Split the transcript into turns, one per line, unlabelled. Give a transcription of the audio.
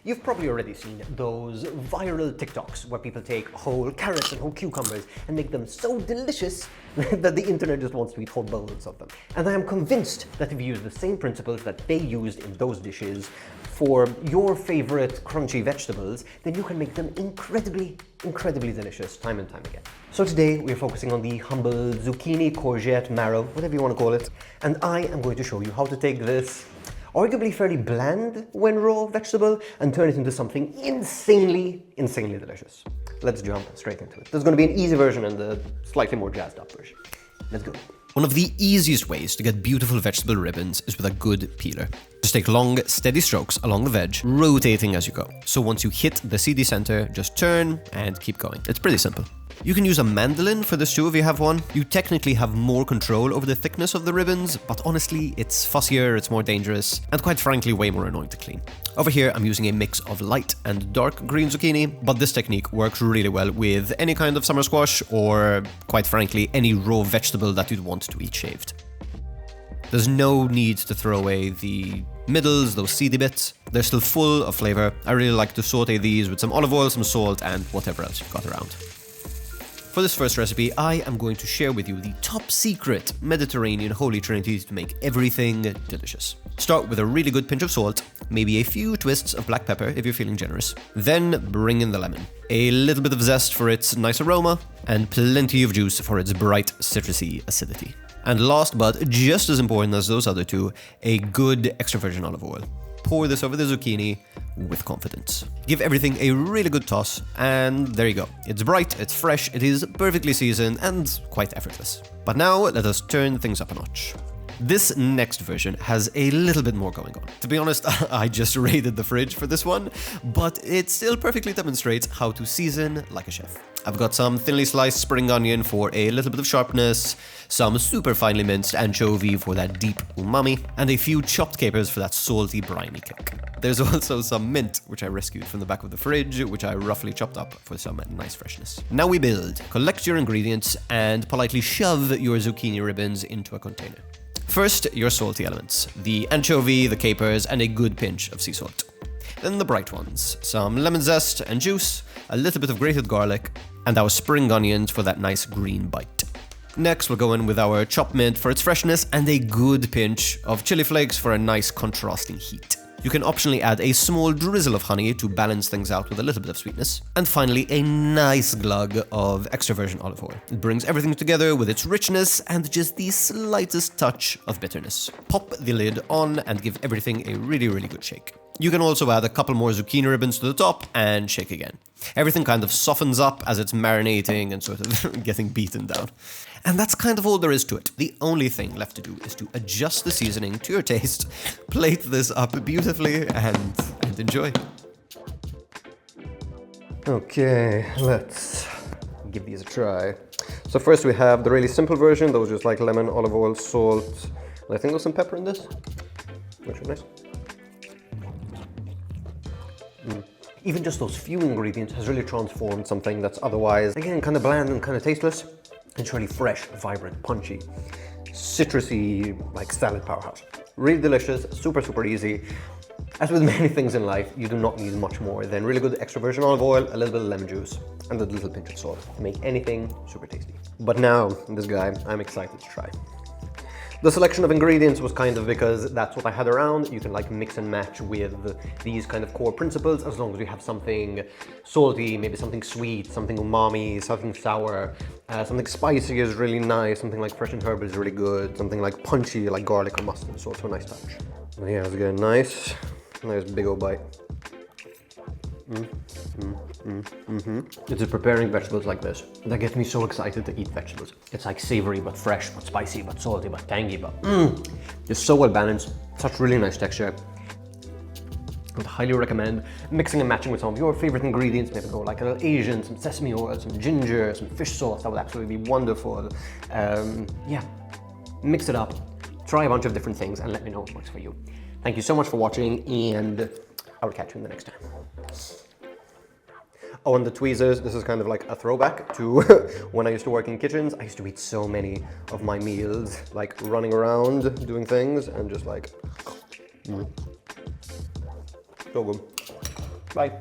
You've probably already seen those viral TikToks where people take whole carrots and whole cucumbers and make them so delicious that the internet just wants to eat whole bowls of them. And I am convinced that if you use the same principles that they used in those dishes for your favorite crunchy vegetables, then you can make them incredibly delicious time and time again. So today we're focusing on the humble zucchini, courgette, marrow, whatever you want to call it, and I am going to show you how to take this arguably fairly bland when raw vegetable and turn it into something insanely delicious. Let's jump straight into it. There's going to be an easy version and a slightly more jazzed up version. Let's go.
One of the easiest ways to get beautiful vegetable ribbons is with a good peeler. Just take long, steady strokes along the veg, rotating as you go. So once you hit the CD center, just turn and keep going. It's pretty simple. You can use a mandolin for this too if you have one. You technically have more control over the thickness of the ribbons, but honestly, it's fussier, it's more dangerous, and quite frankly, way more annoying to clean. Over here, I'm using a mix of light and dark green zucchini, but this technique works really well with any kind of summer squash or, quite frankly, any raw vegetable that you'd want to eat shaved. There's no need to throw away the middles, those seedy bits. They're still full of flavor. I really like to saute these with some olive oil, some salt, and whatever else you've got around. For this first recipe, I am going to share with you the top secret Mediterranean holy trinity to make everything delicious. Start with a really good pinch of salt, maybe a few twists of black pepper if you're feeling generous. Then bring in the lemon. A little bit of zest for its nice aroma, and plenty of juice for its bright citrusy acidity. And last but just as important as those other two, a good extra virgin olive oil. Pour this over the zucchini with confidence. Give everything a really good toss, and there you go. It's bright, it's fresh, it is perfectly seasoned, and quite effortless. But now, let us turn things up a notch. This next version has a little bit more going on. To be honest, I just raided the fridge for this one, but it still perfectly demonstrates how to season like a chef. I've got some thinly sliced spring onion for a little bit of sharpness, some super finely minced anchovy for that deep umami, and a few chopped capers for that salty, briny kick. There's also some mint, which I rescued from the back of the fridge, which I roughly chopped up for some nice freshness. Now we build. Collect your ingredients and politely shove your zucchini ribbons into a container. First, your salty elements, the anchovy, the capers, and a good pinch of sea salt. Then the bright ones, some lemon zest and juice, a little bit of grated garlic, and our spring onions for that nice green bite. Next, we'll go in with our chopped mint for its freshness and a good pinch of chili flakes for a nice contrasting heat. You can optionally add a small drizzle of honey to balance things out with a little bit of sweetness. And finally, a nice glug of extra virgin olive oil. It brings everything together with its richness and just the slightest touch of bitterness. Pop the lid on and give everything a really good shake. You can also add a couple more zucchini ribbons to the top and shake again. Everything kind of softens up as it's marinating and sort of getting beaten down. And that's kind of all there is to it. The only thing left to do is to adjust the seasoning to your taste, plate this up beautifully, and enjoy.
Okay, let's give these a try. So first we have the really simple version, that was just like lemon, olive oil, salt, and I think there's some pepper in this, which is nice. Even just those few ingredients has really transformed something that's otherwise, again, kind of bland and kind of tasteless. It's really fresh, vibrant, punchy, citrusy, like salad powerhouse. Really delicious, super easy. As with many things in life, you do not need much more than really good extra virgin olive oil, a little bit of lemon juice, and a little pinch of salt to make anything super tasty. But now, this guy, I'm excited to try. The selection of ingredients was kind of because that's what I had around. You can like mix and match with these kind of core principles as long as you have something salty, maybe something sweet, something umami, something sour, something spicy is really nice, something like fresh and herb is really good, something like punchy like garlic or mustard is also a nice touch. And yeah, let's get a nice big old bite. It's just preparing vegetables like this that gets me so excited to eat vegetables. It's like savory but fresh, but spicy, but salty, but tangy, but it's so well balanced. Such really nice texture. I would highly recommend mixing and matching with some of your favorite ingredients. Maybe go like a little Asian, some sesame oil, some ginger, some fish sauce. That would absolutely be wonderful. Yeah, mix it up. Try a bunch of different things and let me know what works for you. Thank you so much for watching, and I will catch you in the next time. Oh, and the tweezers, this is kind of like a throwback to when I used to work in kitchens. I used to eat so many of my meals, like running around, doing things, and just like, so good. Bye.